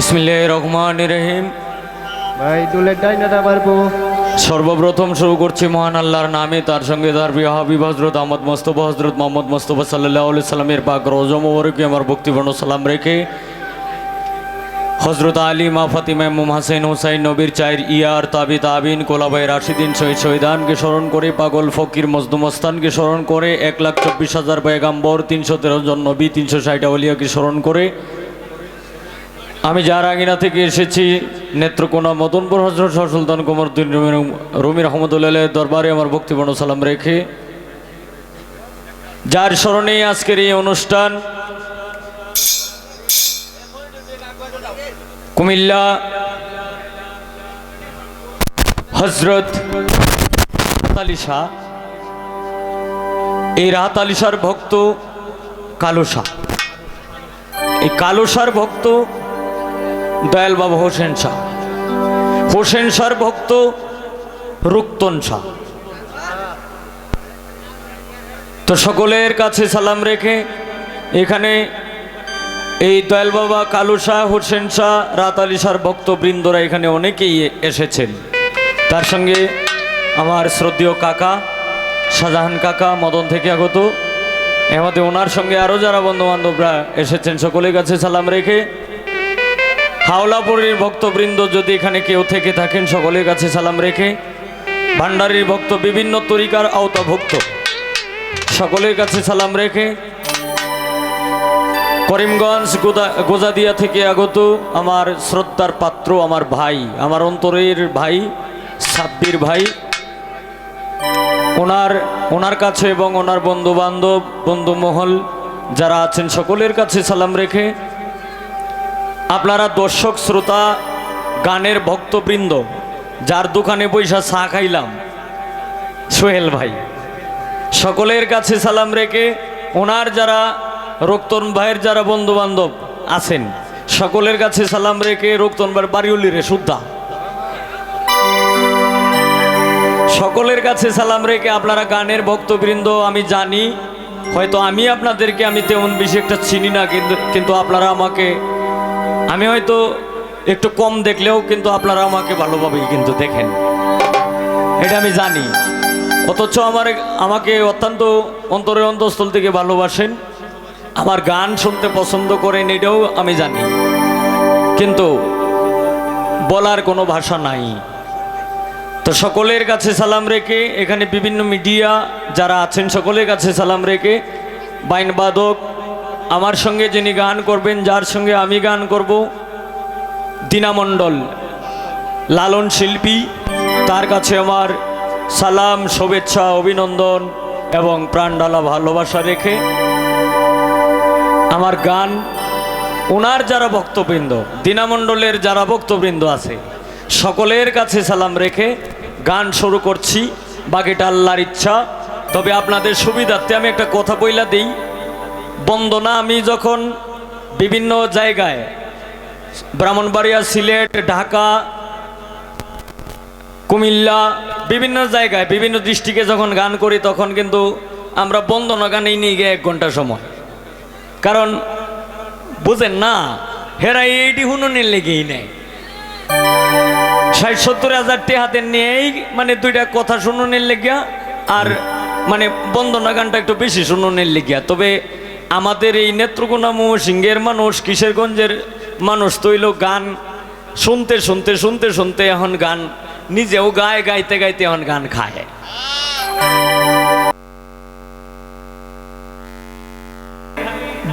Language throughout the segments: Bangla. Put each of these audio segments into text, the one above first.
বিসমিল্লাহির রহমানির রহিম। ভাই দুলের ডাইনাটা পারবো। সর্বপ্রথম শুরু করছি মহান আল্লাহর নামে, তার সঙ্গে তার প্রিয় হাবিব হযরত আহমদ মুস্তাফা হযরত মুহাম্মদ মুস্তাফা সাল্লাল্লাহু আলাইহি সাল্লামের পাক রওজা মোবারকে আমার ভক্তিপূর্ণ সালাম রেখে হযরত আলী মা ফাতিমা ইমাম হাসান হুসাইন নবীর চায়ের ইয়ার তাবি তাবিন কোলাবাই রাশিদিন শহীদ শহীদানকে স্মরণ করে, পাগল ফকির মজদুম মস্তানকে স্মরণ করে, 1,24,000 পয়গাম্বর, 313 জন নবী, 360 আউলিয়াকে স্মরণ করে আমি যার আঙিনা থেকে এসেছি নেত্রকোনা মদনপুর হযরত শাহ সুলতান কমরউদ্দিন রুমি রহমতুল্লাহ দরবারে আমার ভক্তিপূর্ণ সালাম রেখে, যার স্মরণে আজকের এই অনুষ্ঠান কুমিল্লা হযরত আলী শাহ, এই রাহাত আলী শাহর ভক্ত কালো শাহ, এই কালো শাহর ভক্ত দয়াল বাবা হোসেন শাহ, হোসেন শাহর ভক্ত রুক্তন শাহ। তো সকলের কাছে সালাম রেখে এখানে এই দয়াল বাবা কালু শাহ, হোসেন শাহ, রাহাত আলী শাহর ভক্তবৃন্দরা এখানে অনেকেই এসেছেন। তার সঙ্গে আমার শ্রদ্ধেয় কাকা শাহজাহান কাকা মদন থেকে আগত, আমাদের ওনার সঙ্গে আরও যারা বন্ধুবান্ধবরা এসেছেন সকলের কাছে সালাম রেখে, হাওলাপুরীর ভক্তবৃন্দ যদি এখানে কেউ থেকে থাকেন সকলের কাছে সালাম রেখে, ভান্ডারীর ভক্ত, বিভিন্ন তরিকার আওতাভুক্ত সকলের কাছে সালাম রেখে, করিমগঞ্জ গোজাদিয়া থেকে আগত আমার শ্রদ্ধার পাত্র, আমার ভাই, আমার অন্তরের ভাই সাব্বির ভাই, ওনার কাছে এবং ওনার বন্ধুবান্ধব বন্ধুমহল যারা আছেন সকলের কাছে সালাম রেখে, আপনারা দর্শক শ্রোতা গানের ভক্তবৃন্দ, যার দোকানে পয়সা চা খাইলাম সোহেল ভাই, সকলের কাছে সালাম রেখে, ওনার যারা রক্তন ভাইয়ের যারা বন্ধুবান্ধব আছেন সকলের কাছে সালাম রেখে, রক্তন ভাইয়ের বাড়িউলি রে সুদ্ধা, সকলের কাছে সালাম রেখে আপনারা গানের ভক্তবৃন্দ, আমি জানি হয়তো আমি আপনাদেরকে আমি তেমন বেশি একটা চিনি না, কিন্তু আপনারা আমাকে, আমি হয়তো একটু কম দেখলেও কিন্তু আপনারা আমাকে ভালোভাবেই কিন্তু দেখেন, এটা আমি জানি। অথচ আমাকে অত্যন্ত অন্তরের অন্তঃস্থল থেকে ভালোবাসেন, আমার গান শুনতে পছন্দ করেন, এটাও আমি জানি, কিন্তু বলার কোনো ভাষা নাই। তো সকলের কাছে সালাম রেখে, এখানে বিভিন্ন মিডিয়া যারা আছেন সকলের কাছে সালাম রেখে, বাইন বাদক আমার সঙ্গে যিনি গান করবেন, যার সঙ্গে আমি গান করব, দীনামণ্ডল লালন শিল্পী, তার কাছে আমার সালাম, শুভেচ্ছা, অভিনন্দন এবং প্রাণঢালা ভালোবাসা রেখে আমার গান, ওনার যারা ভক্তবৃন্দ, দীনামণ্ডলের যারা ভক্তবৃন্দ আছে সকলের কাছে সালাম রেখে গান শুরু করছি, বাকিটা আল্লাহর ইচ্ছা। তবে আপনাদের সুবিধার্থে আমি একটা কথা বইলা দিই, বন্দনা আমি যখন বিভিন্ন জায়গায় ব্রাহ্মণবাড়িয়া, সিলেট, ঢাকা, কুমিল্লা, বিভিন্ন জায়গায় বিভিন্ন ডিস্ট্রিক্টে যখন গান করি তখন কিন্তু আমরা বন্দনা গানেই নিয়ে গিয়ে 1 ঘন্টা সময়, কারণ বুঝেন না হেরা এইটি হুনুনের লেগেই নেয়, 60-70 হাজার হাতে নিয়েই মানে 2টা কথা শুনুনের লেগিয়া, আর মানে বন্দনা গানটা একটু বেশি শুনুনের লেগিয়া। তবে আমাদের এই নেত্রকোনা ময়মনসিংহের মানুষ, কিশোরগঞ্জের মানুষ তৈল গান শুনতে শুনতে শুনতে শুনতে এখন গান নিজেও গায়, গাইতে গাইতে এখন গান খায়।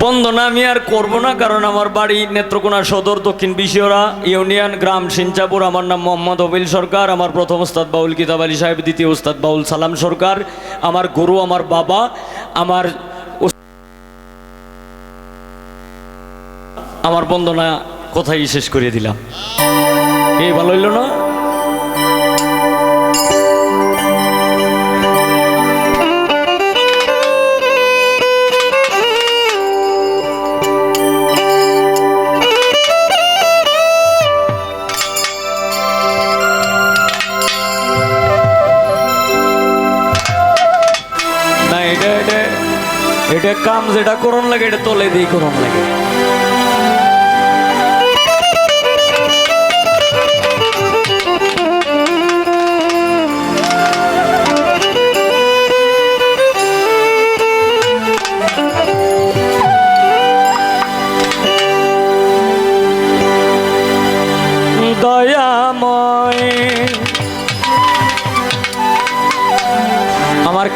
বন্দনা আমি আর করবো না, কারণ আমার বাড়ি নেত্রকোনা সদর, দক্ষিণ বিশিয়রা ইউনিয়ন, গ্রাম সিনচাপুর। আমার নাম মোহাম্মদ হবিল সরকার, আমার প্রথম উস্তাদ বাউল কিতাব আলী সাহেব, দ্বিতীয় উস্তাদ বাউল সালাম সরকার, আমার গুরু আমার বাবা। আমার বন্দনা কথাই শেষ করে দিলাম, এই ভালো হইল না? এটা কাম যেটা করন লাগে এটা তলে দিয়ে করন লাগে। আমার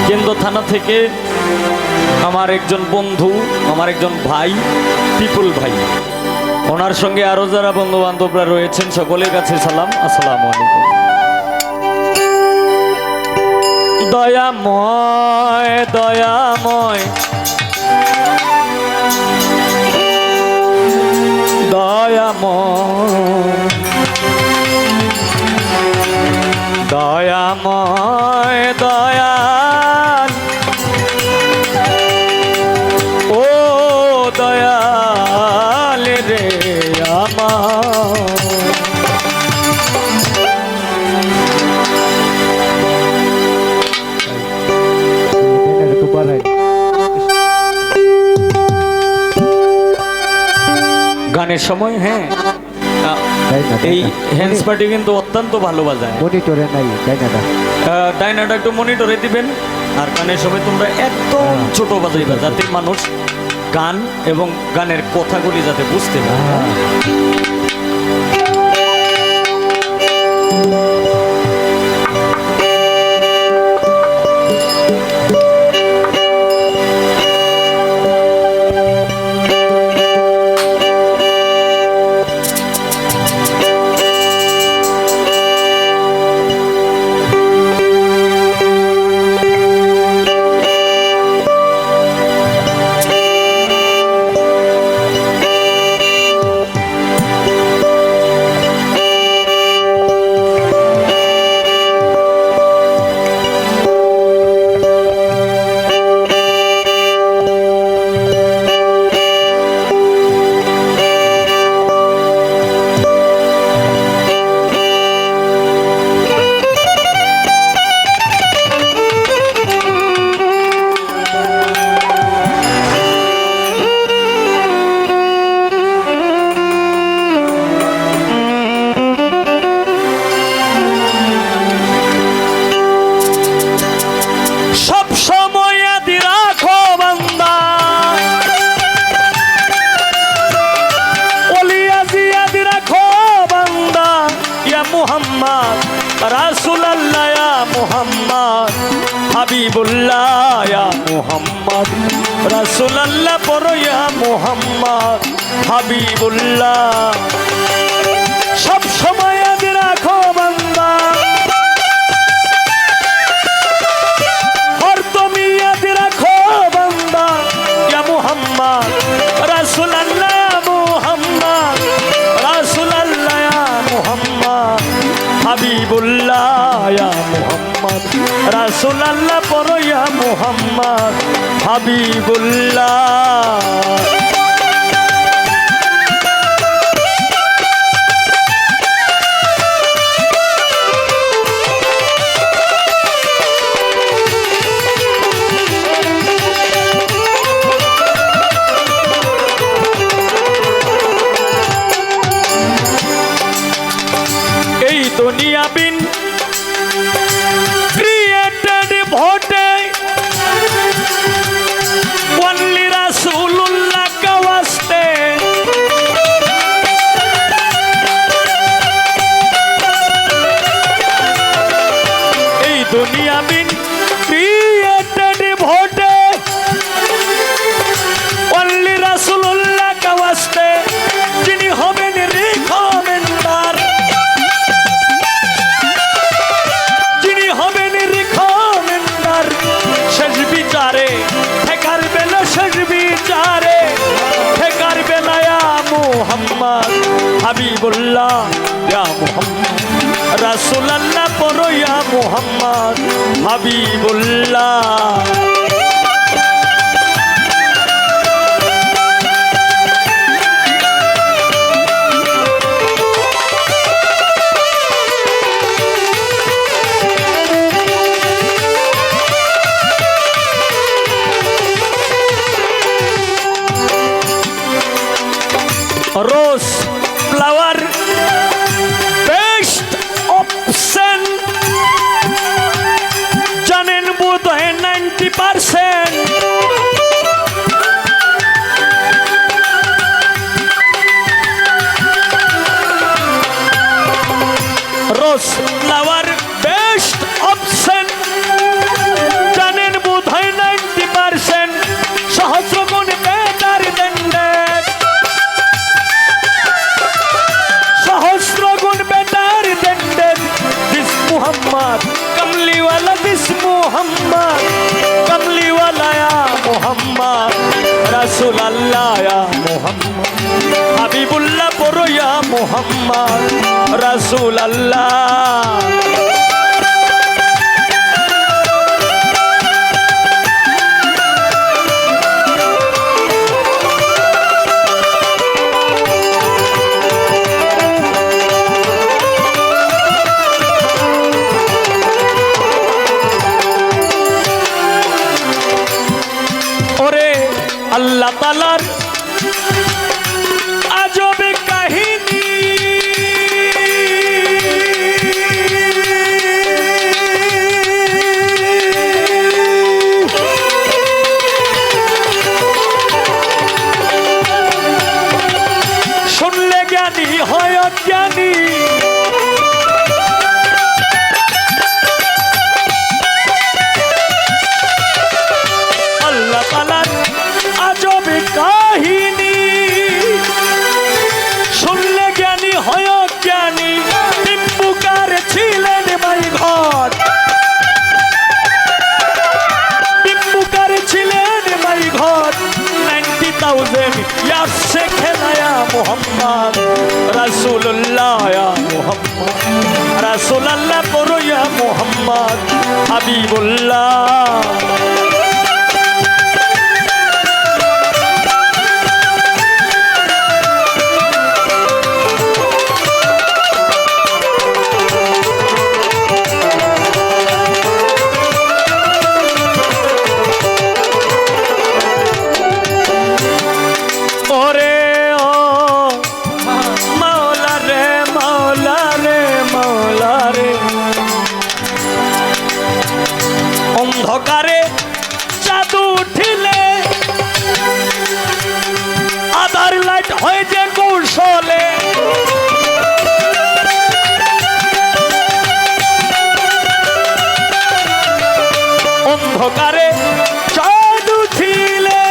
কেন্দ্র থানা থেকে আমার একজন বন্ধু, আমার একজন ভাই, পিপুল ভাই, ওনার সঙ্গে আরো যারা বন্ধু বান্ধবরা রয়েছেন সকলের কাছে সালাম, আসসালামু আলাইকুম। দয়াময় দয়াময় দয়াময় দয়াময় দয়াল, ও দয়াল রে আমার। গানের সময় হ্যাঁ এই হ্যান্ডস পার্টি কিন্তু অত্যন্ত ভালো বাজায়। মনিটরে নাই ডাইনাটা, ডাইনাটা একটু মনিটরে দিবেন। আর গানের সময় তোমরা একদম ছোট বাজাইবা, যাতে মানুষ গান এবং গানের কথাগুলি যাতে বুঝতে পারে। রাসূলুল্লাহ ইয়া মুহাম্মদ, হাবিবুল্লাহ ইয়া মুহাম্মদ, রাসূলুল্লাহ পড়ো ইয়া মুহাম্মদ, হাবিবুল্লাহ। সব সময় ইয়াদ রাখো বান্দা, আর তুমি ইয়াদ রাখো বান্দা, ইয়া মুহাম্মদ, রাসূলুল্লাহ ইয়া মুহাম্মদ, রাসূলুল্লাহ ইয়া মুহাম্মদ, হাবিবুল্লাহ ইয়া মুহাম্মদ, রাসূলুল্লাহ পড়ো ইয়া মুহাম্মদ, হাবিবুল্লাহ। এই দুনিয়া বিন ক্রিয়েটেড ভোটে ওনলি রাসূলুল্লাহ কা ওয়াস্তে, এই দুনিয়া বিন ক্রিয়েটেড ভোটে ওনলি রাসূলুল্লাহ কা ওয়াস্তে, যিনি হবেন রিকমেন্ডার, যিনি হবেন রিকমেন্ডার শেষ বিচারে, ঠেকার বেলা শেষ বিচারে, ঠেকার বেলা ইয়া মুহাম্মদ, হাবিবুল্লাহ ইয়া মুহাম্মদ, রাসূলুল্লাহ পড়ো ইয়া মুহাম্মদ, হাবিবুল্লাহ। রোজ ফ্লাওয়ার বেস্ট অপশন, জানেন বোধ হয় 90%, rose flower best option, Mohammad রাসূল আল্লাহ। ওরে আল্লাহ তাআলার আজব কাহিনী, শুনলে জ্ঞানী হয় অজ্ঞানী। আল্লাহ তাআলার আজব কাহিনী শুনলে জ্ঞানী হয় অজ্ঞানী। বিম্বুকার ছিলেন মাই ঘর, বিম্বুকার ছিলেন মাই ঘর। 90,000 ইয়ার সে খেলায়া মোহাম্মদ রাসূলুল্লাহ ইয়া মোহাম্মদ রাসূল আল্লাহ পড়ো ইয়া মোহাম্মদ হাবিবুল্লাহ। ওরে ও মাওলা রে মাওলা রে মাওলা রে, অন্ধকারে জাদু উঠিলে আধার লাইট হয়ে যে কৌশলে। অন্ধকারে জাদু উঠিলে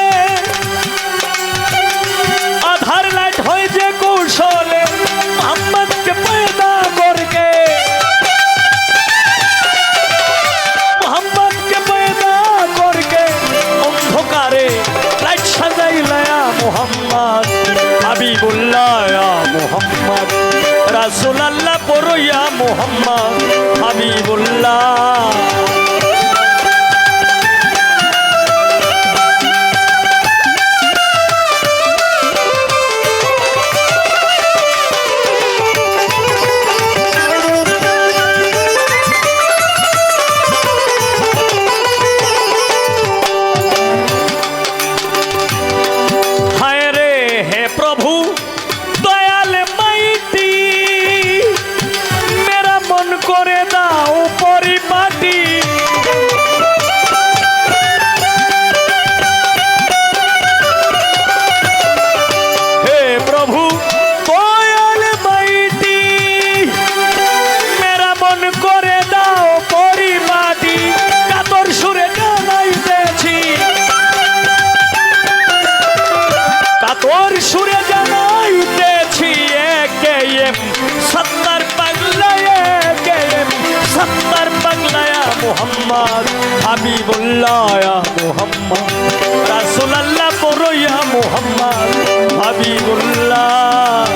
আধার লাইট হয়ে যে কৌশলে। মোহাম্মদকে পয়দা করকে, মোহাম্মদকে পয়দা করকে অন্ধকারে লাইট সাজাইলায়া মোহাম্মদ হাবিবুল্লাহ ইয়া মোহাম্মদ রাসূল আল্লাহ পড়ো ইয়া মোহাম্মদ হাবিবুল্লাহ। হায় রে হে প্রভু দয়াল মাইতি, মেরা মন করে দাও পরিপাটি। হে প্রভু দয়াল মাইতি, মেরা মন করে দাও পরিপাটি। কাতর সুরে জানাইতেছি, কাতর সুরে জানাইতেছি একে এম সত্তর পাগলায়, একে এম সত্তর পাগলায়া মোহাম্মদ হাবিবুল্লাহ ইয়া মোহাম্মদ রাসূল আল্লাহ পড়ো ইয়া মোহাম্মদ হাবিবুল্লাহ।